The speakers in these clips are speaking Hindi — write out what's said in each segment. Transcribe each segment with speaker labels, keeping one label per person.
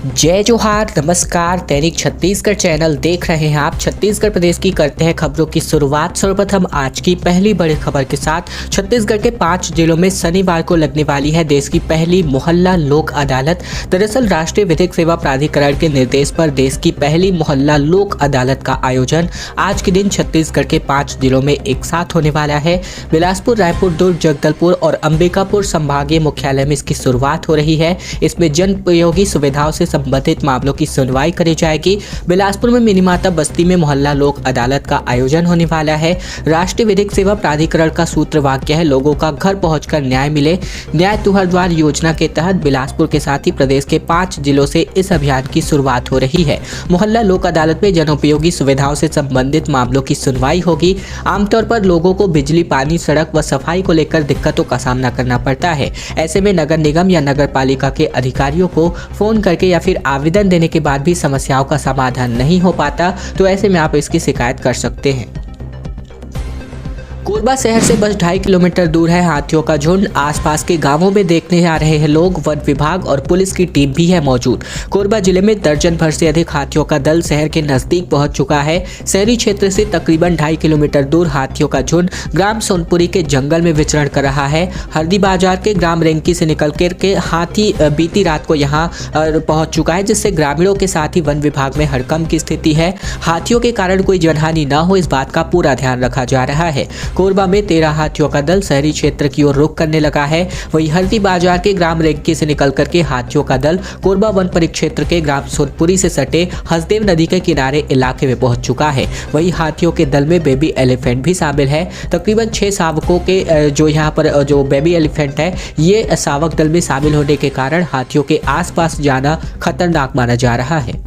Speaker 1: जय जोहार, नमस्कार। दैनिक छत्तीसगढ़ चैनल देख रहे हैं आप। छत्तीसगढ़ प्रदेश की करते हैं खबरों की शुरुआत। सर्वप्रथम आज की पहली बड़ी खबर के साथ। छत्तीसगढ़ के 5 जिलों में शनिवार को लगने वाली है देश की पहली मोहल्ला लोक अदालत। दरअसल राष्ट्रीय विधिक सेवा प्राधिकरण के निर्देश पर देश की पहली मोहल्ला लोक अदालत का आयोजन आज के दिन छत्तीसगढ़ के 5 जिलों में एक साथ होने वाला है। बिलासपुर, रायपुर, दुर्ग, जगदलपुर और अंबिकापुर संभागीय मुख्यालय में इसकी शुरुआत हो रही है। इसमें जनोपयोगी सुविधाओं से संबंधित मामलों की सुनवाई करी जाएगी। बिलासपुर में मिनीमाता बस्ती में मोहल्ला लोक अदालत का आयोजन होने वाला है। राष्ट्रीय विधिक सेवा प्राधिकरण का सूत्र वाक्य है, लोगों का घर पहुंचकर न्याय मिले। न्याय तुहर द्वार योजना के तहत बिलासपुर के साथ ही प्रदेश के 5 जिलों से इस अभियान की शुरुआत हो रही है। मोहल्ला लोक अदालत में जनोपयोगी सुविधाओं से संबंधित मामलों की सुनवाई होगी। आमतौर पर लोगों को बिजली, पानी, सड़क व सफाई को लेकर दिक्कतों का सामना करना पड़ता है। ऐसे में नगर निगम या नगर पालिका के अधिकारियों को फोन करके या फिर आवेदन देने के बाद भी समस्याओं का समाधान नहीं हो पाता, तो ऐसे में आप इसकी शिकायत कर सकते हैं। कोरबा शहर से बस 2.5 किलोमीटर दूर है हाथियों का झुंड। आसपास के गांवों में देखने आ रहे हैं लोग। वन विभाग और पुलिस की टीम भी है मौजूद। कोरबा जिले में दर्जन भर से अधिक हाथियों का दल शहर के नजदीक पहुंच चुका है। शहरी क्षेत्र से तकरीबन 2.5 किलोमीटर दूर हाथियों का झुंड ग्राम सोनपुरी के जंगल में विचरण कर रहा है। हरदी बाजार के ग्राम रेंकी से निकल कर के हाथी बीती रात को यहाँ पहुंच चुका है, जिससे ग्रामीणों के साथ ही वन विभाग में हड़कंप की स्थिति है। हाथियों के कारण कोई जनहानि न हो, इस बात का पूरा ध्यान रखा जा रहा है। कोरबा में 13 हाथियों का दल शहरी क्षेत्र की ओर रुख करने लगा है। वहीं हल्दी बाजार के ग्राम रेंकी से निकल करके हाथियों का दल कोरबा वन परिक्षेत्र के ग्राम सोनपुरी से सटे हसदेव नदी के किनारे इलाके में पहुंच चुका है। वहीं हाथियों के दल में बेबी एलिफेंट भी शामिल है। तकरीबन 6 शावकों के जो यहाँ पर जो बेबी एलिफेंट है, ये शावक दल में शामिल होने के कारण हाथियों के आसपास जाना खतरनाक माना जा रहा है।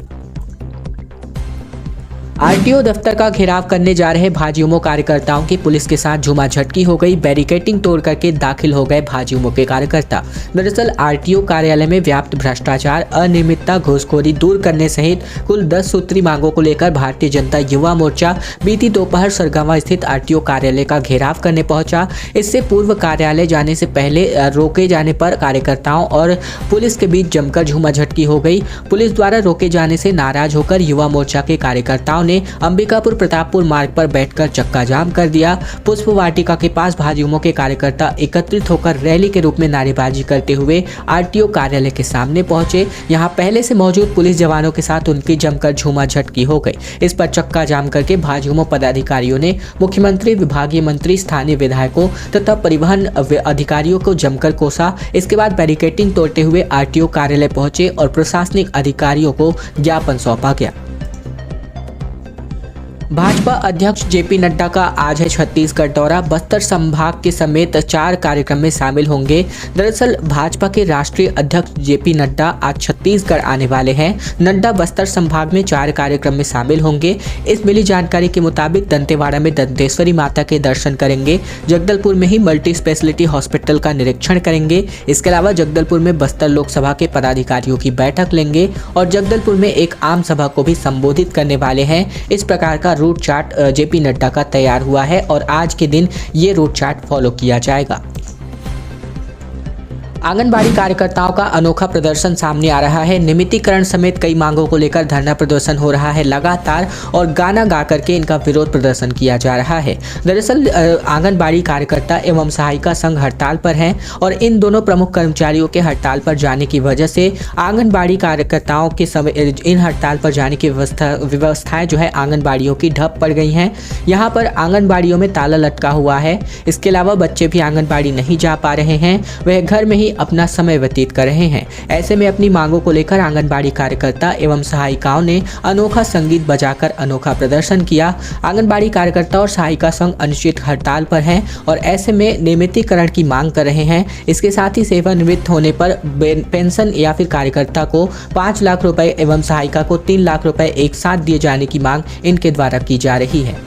Speaker 1: आरटीओ दफ्तर का घेराव करने जा रहे भाजयुमो कार्यकर्ताओं की पुलिस के साथ झूमाझटकी हो गई। बैरिकेडिंग तोड़ करके दाखिल हो गए भाजयुमो के कार्यकर्ता। दरअसल आरटीओ कार्यालय में व्याप्त भ्रष्टाचार, अनियमितता, घूसखोरी दूर करने सहित कुल 10 सूत्री मांगों को लेकर भारतीय जनता युवा मोर्चा बीती दोपहर सरगवा स्थित आरटीओ कार्यालय का घेराव करने पहुंचा। इससे पूर्व कार्यालय जाने से पहले रोके जाने पर कार्यकर्ताओं और पुलिस के बीच जमकर झूमाझटकी हो गई। पुलिस द्वारा रोके जाने से नाराज होकर युवा मोर्चा के कार्यकर्ताओं ने अंबिकापुर प्रतापपुर मार्ग पर बैठकर चक्का जाम कर दिया। पुष्प वाटिका के पास भाजयुमो के कार्यकर्ता एकत्रित होकर रैली के रूप में नारेबाजी करते हुए आरटीओ कार्यालय के सामने पहुंचे। यहां पहले से मौजूद पुलिस जवानों के साथ उनकी जमकर झूमाझटकी हो गई। इस पर चक्का जाम करके भाजयुमो पदाधिकारियों ने मुख्यमंत्री, विभागीय मंत्री, स्थानीय विधायकों तथा परिवहन अधिकारियों को जमकर कोसा। इसके बाद बैरिकेडिंग तोड़ते हुए आरटीओ कार्यालय पहुंचे और प्रशासनिक अधिकारियों को ज्ञापन सौंपा गया। भाजपा अध्यक्ष जेपी नड्डा का आज है छत्तीसगढ़ दौरा। बस्तर संभाग के समेत 4 कार्यक्रम में शामिल होंगे। दरअसल भाजपा के राष्ट्रीय अध्यक्ष जेपी नड्डा आज छत्तीसगढ़ आने वाले हैं। नड्डा बस्तर संभाग में 4 कार्यक्रम में शामिल होंगे। इस मिली जानकारी के मुताबिक दंतेवाड़ा में दंतेश्वरी माता के दर्शन करेंगे। जगदलपुर में ही मल्टी स्पेशलिटी हॉस्पिटल का निरीक्षण करेंगे। इसके अलावा जगदलपुर में बस्तर लोकसभा के पदाधिकारियों की बैठक लेंगे और जगदलपुर में एक आम सभा को भी संबोधित करने वाले हैं। इस प्रकार का रूट चार्ट जेपी नड्डा का तैयार हुआ है और आज के दिन ये रूट चार्ट फॉलो किया जाएगा। आंगनबाड़ी कार्यकर्ताओं का अनोखा प्रदर्शन सामने आ रहा है। नियमितीकरण समेत कई मांगों को लेकर धरना प्रदर्शन हो रहा है लगातार और गाना गा करके इनका विरोध प्रदर्शन किया जा रहा है। दरअसल आंगनबाड़ी कार्यकर्ता एवं सहायिका संघ हड़ताल पर हैं और इन दोनों प्रमुख कर्मचारियों के हड़ताल पर जाने की वजह से आंगनबाड़ी कार्यकर्ताओं के समय इन हड़ताल पर जाने की व्यवस्थाएं जो है आंगनबाड़ियों की ठप पड़ गई हैं। यहाँ पर आंगनबाड़ियों में ताला लटका हुआ है। इसके अलावा बच्चे भी आंगनबाड़ी नहीं जा पा रहे हैं, वह घर में ही अपना समय व्यतीत कर रहे हैं। ऐसे में अपनी मांगों को लेकर आंगनबाड़ी कार्यकर्ता एवं सहायिकाओं ने अनोखा संगीत बजाकर अनोखा प्रदर्शन किया। आंगनबाड़ी कार्यकर्ता और सहायिका संघ अनिश्चित हड़ताल पर हैं और ऐसे में नियमितीकरण की मांग कर रहे हैं। इसके साथ ही सेवानिवृत्त होने पर पेंशन या फिर कार्यकर्ता को 5 लाख रुपए एवं सहायिका को 3 लाख रुपए एक साथ दिए जाने की मांग इनके द्वारा की जा रही है।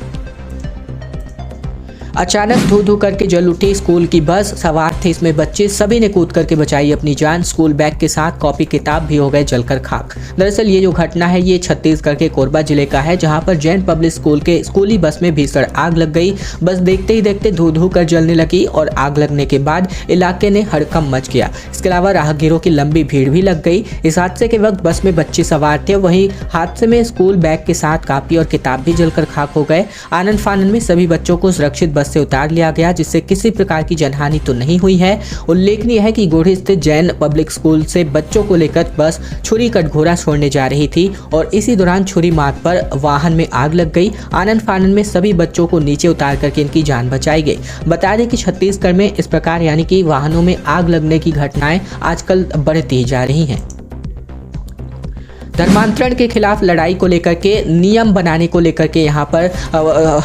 Speaker 1: अचानक धू धू करके जल उठी स्कूल की बस। सवार थे इसमें बच्चे, सभी ने कूद करके बचाई अपनी जान। स्कूल बैग के साथ कॉपी किताब भी हो गए जलकर खाक। दरअसल ये जो घटना है ये छत्तीसगढ़ के कोरबा जिले का है, जहां पर जैन पब्लिक स्कूल के स्कूली बस में भीषण आग लग गई। बस देखते ही देखते धू धू कर जलने लगी और आग लगने के बाद इलाके ने हड़कंप मच गया। इसके अलावा राहगीरों की लंबी भीड़ भी लग गई। इस हादसे के वक्त बस में बच्चे सवार थे, वहीं हादसे में स्कूल बैग के साथ कॉपी और किताब भी जलकर खाक हो गए। आनंद फानन में सभी बच्चों को सुरक्षित बस से उतार लिया गया, जिससे किसी प्रकार की जनहानि तो नहीं हुई है। उल्लेखनीय है कि गोढ़ी स्थित जैन पब्लिक स्कूल से बच्चों को लेकर बस छुरी कटघोरा छोड़ने जा रही थी और इसी दौरान छुरी मार पर वाहन में आग लग गई। आनंद फानन में सभी बच्चों को नीचे उतार करके इनकी जान बचाई गई। बता दें कि छत्तीसगढ़ में इस प्रकार यानी कि वाहनों में आग लगने की घटनाएं आजकल बढ़ती जा रही हैं। धर्मांतरण के खिलाफ लड़ाई को लेकर के नियम बनाने को लेकर के यहाँ पर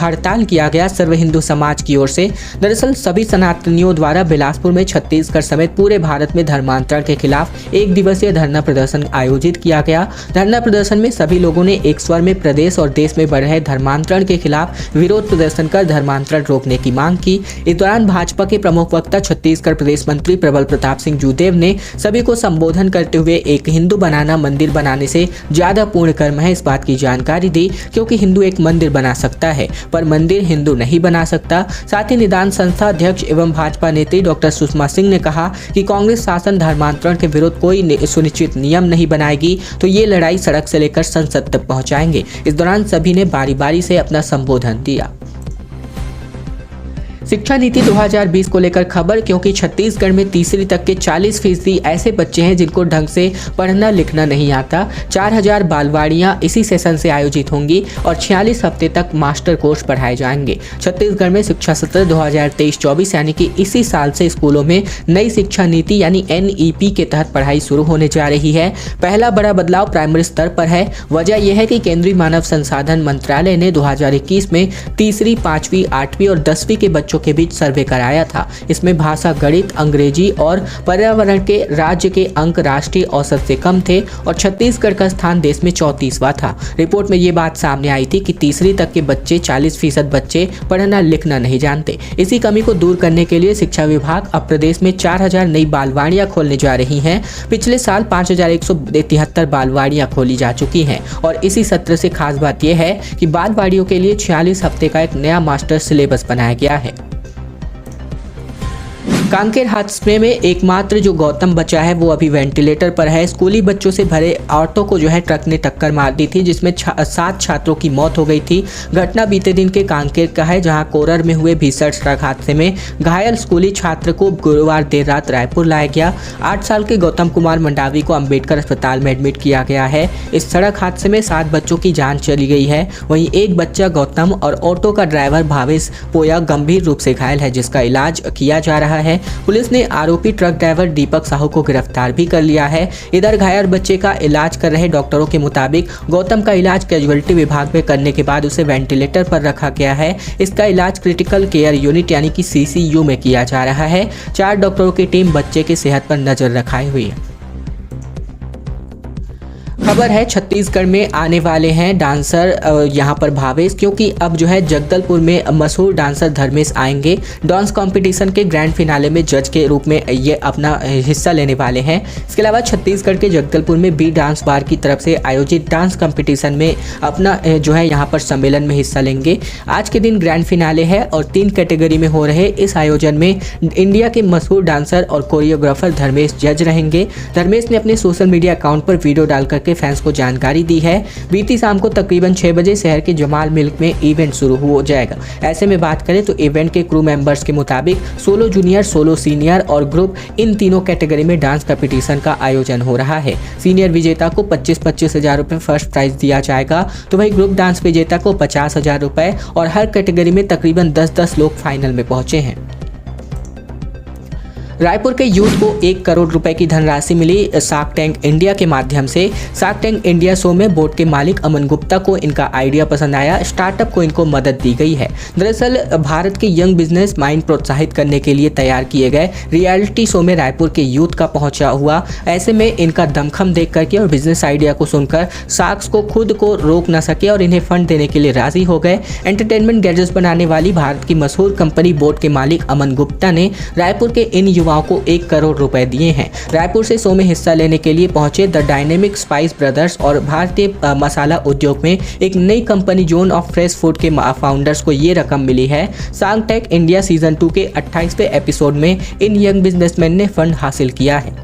Speaker 1: हड़ताल किया गया सर्व हिंदू समाज की ओर से। दरअसल सभी सनातनियों द्वारा बिलासपुर में छत्तीसगढ़ समेत पूरे भारत में धर्मांतरण के खिलाफ एक दिवसीय धरना प्रदर्शन आयोजित किया गया। धरना प्रदर्शन में सभी लोगों ने एक स्वर में प्रदेश और देश में बढ़ रहे धर्मांतरण के खिलाफ विरोध प्रदर्शन कर धर्मांतरण रोकने की मांग की। इस दौरान भाजपा के प्रमुख वक्ता छत्तीसगढ़ प्रदेश मंत्री प्रबल प्रताप सिंह जूदेव ने सभी को संबोधन करते हुए एक हिंदू बनाना मंदिर बनाने से ज्यादा पूर्ण कर्म है इस बात की जानकारी दी, क्योंकि हिंदू एक मंदिर बना सकता है पर मंदिर हिंदू नहीं बना सकता। साथ ही निदान संस्था अध्यक्ष एवं भाजपा नेत्री डॉक्टर सुषमा सिंह ने कहा कि कांग्रेस शासन धर्मांतरण के विरुद्ध कोई सुनिश्चित नियम नहीं बनाएगी तो ये लड़ाई सड़क से लेकर संसद तक पहुंचाएंगे। इस दौरान सभी ने बारी बारी से अपना संबोधन दिया। शिक्षा नीति 2020 को लेकर खबर, क्योंकि छत्तीसगढ़ में तीसरी तक के 40% ऐसे बच्चे हैं जिनको ढंग से पढ़ना लिखना नहीं आता। 4000 बालवाड़ियां इसी सेशन से आयोजित होंगी और 46 हफ्ते तक मास्टर कोर्स पढ़ाए जाएंगे। छत्तीसगढ़ में शिक्षा सत्र 2023-24 यानी कि इसी साल से स्कूलों में नई शिक्षा नीति यानी NEP के तहत पढ़ाई शुरू होने जा रही है। पहला बड़ा बदलाव प्राइमरी स्तर पर है। वजह यह है कि केंद्रीय मानव संसाधन मंत्रालय ने 2021 में तीसरी, 5वीं, 8वीं और 10वीं के बच्चों के बीच सर्वे कराया था। इसमें भाषा, गणित, अंग्रेजी और पर्यावरण के राज्य के अंक राष्ट्रीय औसत से कम थे और छत्तीसगढ़ का स्थान देश में 34वां था। रिपोर्ट में ये बात सामने आई थी कि तीसरी तक के बच्चे 40% बच्चे पढ़ना लिखना नहीं जानते। इसी कमी को दूर करने के लिए शिक्षा विभाग अब प्रदेश में 4000 नई बालवाड़ियां खोलने जा रही हैं। पिछले साल 5173 बालवाड़ियां खोली जा चुकी हैं और इसी सत्र से खास बात यह है कि बालवाड़ियों के लिए 46 हफ्ते का एक नया मास्टर सिलेबस बनाया गया है। कांकेर हादसे में एकमात्र जो गौतम बचा है वो अभी वेंटिलेटर पर है। स्कूली बच्चों से भरे ऑटो को जो है ट्रक ने टक्कर मार दी थी, जिसमें 7 छात्रों की मौत हो गई थी। घटना बीते दिन के कांकेर का है, जहां कोरर में हुए भीषण सड़क हादसे में घायल स्कूली छात्र को गुरुवार देर रात रायपुर लाया गया। 8 साल के गौतम कुमार मंडावी को अंबेडकर अस्पताल में एडमिट किया गया है। इस सड़क हादसे में 7 बच्चों की जान चली गई है। वहीं एक बच्चा गौतम और ऑटो का ड्राइवर भावेश पोया गंभीर रूप से घायल है, जिसका इलाज किया जा रहा है। पुलिस ने आरोपी ट्रक ड्राइवर दीपक साहू को गिरफ्तार भी कर लिया है। इधर घायल बच्चे का इलाज कर रहे डॉक्टरों के मुताबिक गौतम का इलाज कैजुअल्टी विभाग में करने के बाद उसे वेंटिलेटर पर रखा गया है। इसका इलाज क्रिटिकल केयर यूनिट यानी कि CCU में किया जा रहा है। 4 डॉक्टरों की टीम बच्चे की सेहत पर नजर रखाए हुई है। खबर है छत्तीसगढ़ में आने वाले हैं डांसर यहाँ पर भावेश, क्योंकि अब जो है जगदलपुर में मशहूर डांसर धर्मेश आएंगे। डांस कंपटीशन के ग्रैंड फिनाले में जज के रूप में ये अपना हिस्सा लेने वाले हैं। इसके अलावा छत्तीसगढ़ के जगदलपुर में बी डांस बार की तरफ से आयोजित डांस कंपटीशन में अपना जो है यहाँ पर सम्मेलन में हिस्सा लेंगे। आज के दिन ग्रैंड फिनाले है और 3 कैटेगरी में हो रहे इस आयोजन में इंडिया के मशहूर डांसर और कोरियोग्राफर धर्मेश जज रहेंगे। धर्मेश ने अपने सोशल मीडिया अकाउंट पर वीडियो डाल करके फैंस को जानकारी दी है। बीती शाम को तकरीबन 6 बजे शहर के जमाल मिल्क में इवेंट शुरू हो जाएगा। ऐसे में बात करें तो इवेंट के क्रू मेंबर्स के मुताबिक सोलो जूनियर, सोलो सीनियर और ग्रुप, इन तीनों कैटेगरी में डांस कंपटीशन का आयोजन हो रहा है। सीनियर विजेता को 25-25 हज़ार रुपये फर्स्ट प्राइज दिया जाएगा, तो वही ग्रुप डांस विजेता को 50 हज़ार रुपये और हर कैटेगरी में तकरीबन 10-10 लोग फाइनल में पहुंचे हैं। रायपुर के यूथ को 1 करोड़ रुपए की धनराशि मिली शार्क टैंक इंडिया के माध्यम से। शार्क टैंक इंडिया शो में बोर्ड के मालिक अमन गुप्ता को इनका आइडिया पसंद आया। स्टार्टअप को इनको मदद दी गई है। दरअसल भारत के यंग बिजनेस माइंड प्रोत्साहित करने के लिए तैयार किए गए रियलिटी शो में रायपुर के यूथ का पहुंचा हुआ। ऐसे में इनका दमखम देख करके और बिजनेस आइडिया को सुनकर शार्क्स को खुद को रोक न सके और इन्हें फंड देने के लिए राजी हो गए। एंटरटेनमेंट गैजेट्स बनाने वाली भारत की मशहूर कंपनी बोर्ड के मालिक अमन गुप्ता ने रायपुर के इन युवाओं को 1 करोड़ रुपए दिए हैं। रायपुर से शो में हिस्सा लेने के लिए पहुंचे द डायनेमिक स्पाइस ब्रदर्स और भारतीय मसाला उद्योग में एक नई company zone of fresh food के फाउंडर्स को ये रकम मिली है। शार्क टैंक इंडिया सीजन 2 के 28वें एपिसोड में इन यंग बिजनेसमैन ने फंड हासिल किया है।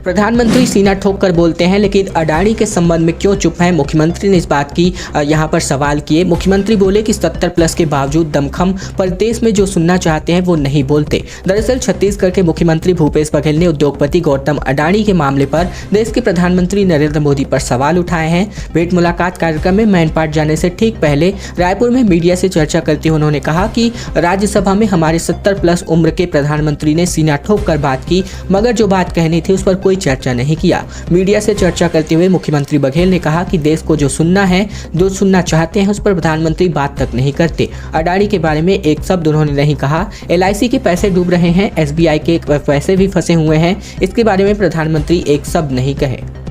Speaker 1: प्रधानमंत्री सीना ठोक कर बोलते हैं, लेकिन अडानी के संबंध में क्यों चुप हैं? मुख्यमंत्री ने इस बात की यहां पर सवाल किए। मुख्यमंत्री बोले कि 70+ के बावजूद दमखम पर देश में जो सुनना चाहते हैं वो नहीं बोलते। दरअसल छत्तीसगढ़ के मुख्यमंत्री भूपेश बघेल ने उद्योगपति गौतम अडानी के मामले पर देश के प्रधानमंत्री नरेंद्र मोदी पर सवाल उठाए हैं। भेंट मुलाकात कार्यक्रम में मैनपाट जाने से ठीक पहले रायपुर में मीडिया से चर्चा करते हुए उन्होंने कहा कि राज्यसभा में हमारे 70+ उम्र के प्रधानमंत्री ने सीना ठोक कर बात की, मगर जो बात कहनी थी उस पर कोई चर्चा नहीं किया। मीडिया से चर्चा करते हुए मुख्यमंत्री बघेल ने कहा कि देश को जो सुनना है, जो सुनना चाहते हैं उस पर प्रधानमंत्री बात तक नहीं करते। अडानी के बारे में एक शब्द उन्होंने नहीं कहा। LIC के पैसे डूब रहे हैं, SBI के पैसे भी फंसे हुए हैं, इसके बारे में प्रधानमंत्री एक शब्द नहीं कहे।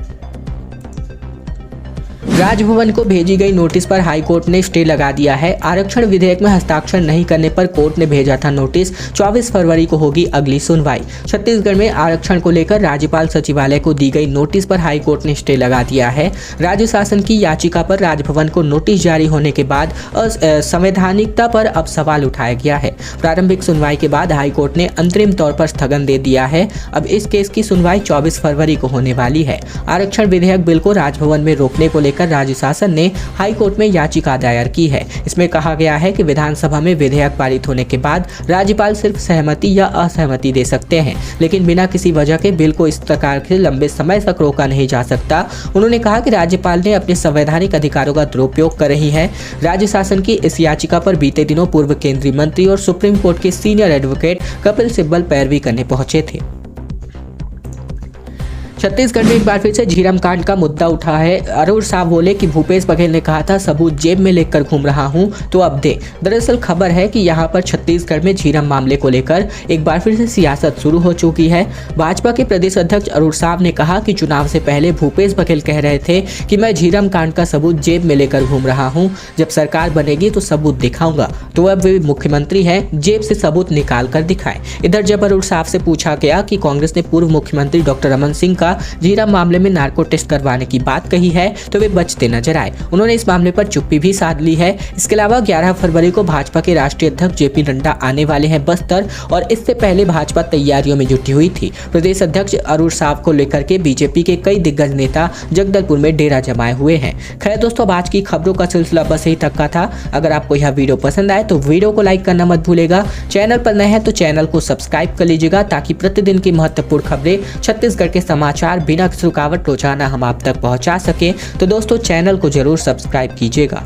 Speaker 1: राजभवन को भेजी गई नोटिस पर हाईकोर्ट ने स्टे लगा दिया है। आरक्षण विधेयक में हस्ताक्षर नहीं करने पर कोर्ट ने भेजा था नोटिस। 24 फरवरी को होगी अगली सुनवाई। छत्तीसगढ़ में आरक्षण को लेकर राज्यपाल सचिवालय को दी गई नोटिस पर हाईकोर्ट ने स्टे लगा दिया है। राज्य शासन की याचिका पर राजभवन को नोटिस जारी होने के बाद असंवैधानिकता पर अब सवाल उठाया गया है। प्रारंभिक सुनवाई के बाद हाईकोर्ट ने अंतरिम तौर पर स्थगन दे दिया है। अब इस केस की सुनवाई 24 फरवरी को होने वाली है। आरक्षण विधेयक बिल को राजभवन में रोकने को लेकर राज्य शासन ने हाई कोर्ट में याचिका दायर की है। इसमें कहा गया है कि विधानसभा में विधेयक पारित होने के बाद राज्यपाल सिर्फ सहमति या असहमति दे सकते हैं, लेकिन बिना किसी वजह के बिल को इस प्रकार से लंबे समय तक रोका नहीं जा सकता। उन्होंने कहा कि राज्यपाल ने अपने संवैधानिक अधिकारों का दुरुपयोग कर रही है। राज्य शासन की इस याचिका पर बीते दिनों पूर्व केंद्रीय मंत्री और सुप्रीम कोर्ट के सीनियर एडवोकेट कपिल सिब्बल पैरवी करने पहुंचे थे। छत्तीसगढ़ में एक बार फिर से झीरम कांड का मुद्दा उठा है। अरुण साहब बोले कि भूपेश बघेल ने कहा था सबूत जेब में लेकर घूम रहा हूं, तो अब दे। दरअसल खबर है कि यहां पर छत्तीसगढ़ में झीरम मामले को लेकर एक बार फिर से सियासत शुरू हो चुकी है। भाजपा के प्रदेश अध्यक्ष अरुण साहब ने कहा कि चुनाव से पहले भूपेश बघेल कह रहे थे कि मैं झीरम कांड का सबूत जेब में लेकर घूम रहा हूँ, जब सरकार बनेगी तो सबूत दिखाऊंगा। तो अब वे मुख्यमंत्री हैं, जेब से सबूत निकाल कर दिखाएं। इधर जब अरुण साहब से पूछा गया कि कांग्रेस ने पूर्व मुख्यमंत्री डॉक्टर रमन सिंह का झीरम मामले में नार्को टेस्ट करवाने की बात कही है, तो वे बचते नजर आए। उन्होंने इस मामले पर चुप्पी भी साध ली है। इसके अलावा 11 फरवरी को भाजपा के राष्ट्रीय अध्यक्ष JP नड्डा आने वाले हैं बस्तर, और इससे पहले भाजपा तैयारियों में जुटी हुई थी। प्रदेश अध्यक्ष अरुण साहब को लेकर के बीजेपी के कई दिग्गज नेता जगदलपुर में डेरा जमाए हुए हैं। खैर दोस्तों, अब आज की खबरों का सिलसिला बस यही तक का था। अगर आपको यह वीडियो पसंद आए तो वीडियो को लाइक करना मत भूलेगा। चैनल पर नए हैं तो चैनल को सब्सक्राइब कर लीजिएगा, ताकि प्रतिदिन की महत्वपूर्ण खबरें, छत्तीसगढ़ के समाचार बिना रुकावट रोजाना हम आप तक पहुंचा सके। तो दोस्तों, चैनल को जरूर सब्सक्राइब कीजिएगा।